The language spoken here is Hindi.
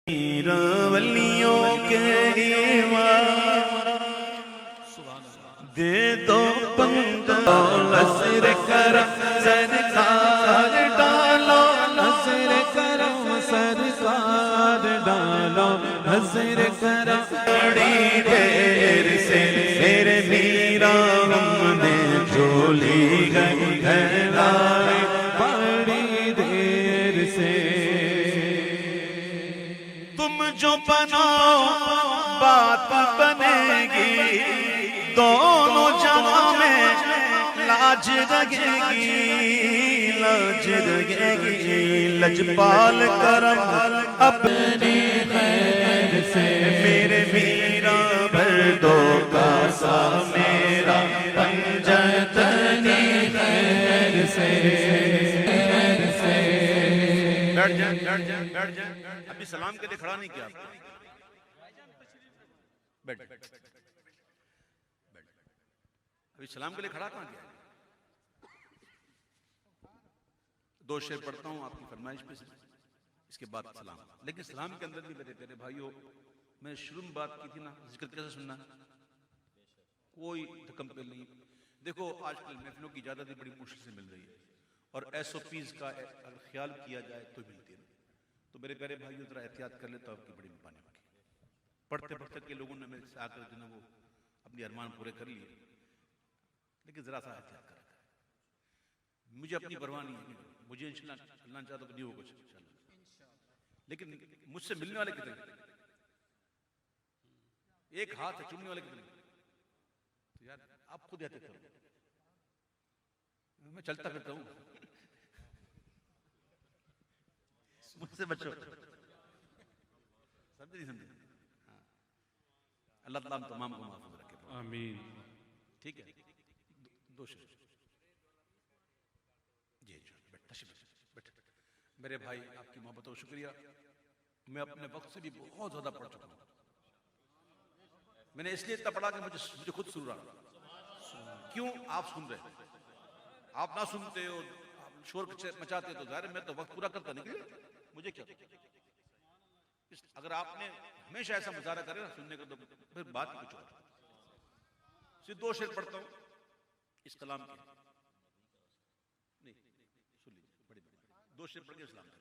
वलियों के दे दो पंद नजर करम सरकार डालो, नजर करम सरकार डालो, नजर करम। बड़ी देर से मेरे मीरा हमने झोली गई घराए, बड़ी देर से तुम जो बनाओ बात बनेगी, दोनों जहां में लाज लगेगी, लाज लगेगी। लजपाल करम अपने खैर से मेरे मीरा भर दो कासा मेरा पंजतनी खैर से। बैठ जा, बैठ जा, बैठ जा। अभी सलाम के लिए खड़ा नहीं किया। बैठ बैठ। अभी सलाम के लिए खड़ा कहां किया? दो शेर पढ़ता हूं आपकी फरमाइश पे, इसके बाद सलाम। लेकिन सलाम के अंदर भी मेरे प्यारे भाइयों, मैं शुरू में बात की थी ना, जिक्र कैसे सुनना, कोई धक्कम पे नहीं। देखो आजकल महफिलों की इजाजत भी बड़ी मुश्किल से मिल रही है, और SOPs का अगर ख्याल किया जाए तो मिलती है। तो मेरे प्यारे भाइयों जरा एहतियात कर ले तो आपकी बड़ी मेहरबानी होगी। पढ़ते पढ़ते के लोगों ने मेरे से आकर जो है वो अपने अरमान पूरे कर लिए, लेकिन जरा सा एहतियात कर। मुझे अपनी परवाह नहीं है, मुझे इंशाल्लाह चलना चाहता तो नहीं होगा इंशाल्लाह, लेकिन मुझसे मिलने वाले कितने, एक हाथ है, चुमने वाले कितने? तो यार आप खुद एहतियात करो, मैं चलता फिरता हूं, मुझसे बचो। समझे नहीं समझे? हाँ। अल्लाह ताला तमाम को महफूज रखे, आमीन। ठीक है, दो शेर जी। बैठ। मेरे भाई आपकी मोहब्बत और शुक्रिया। मैं अपने वक्त से भी बहुत ज्यादा पढ़ चुका हूं। मैंने इसलिए इतना पढ़ा कि मुझे खुद सुन रहा। क्यों? आप सुन रहे, आप ना सुनते हो, शोर मचाते तो जाहिर मैं तो वक्त पूरा करता निकले, मुझे क्या। अगर आपने हमेशा ऐसा मुजाहरा करे ना सुनने का, तो फिर बात कुछ और। सिर्फ दो शेर पढ़ता हूं इस कलाम के, नहीं सुन लीजिए, बड़ी दो शेर पढ़ के इस्लाम का।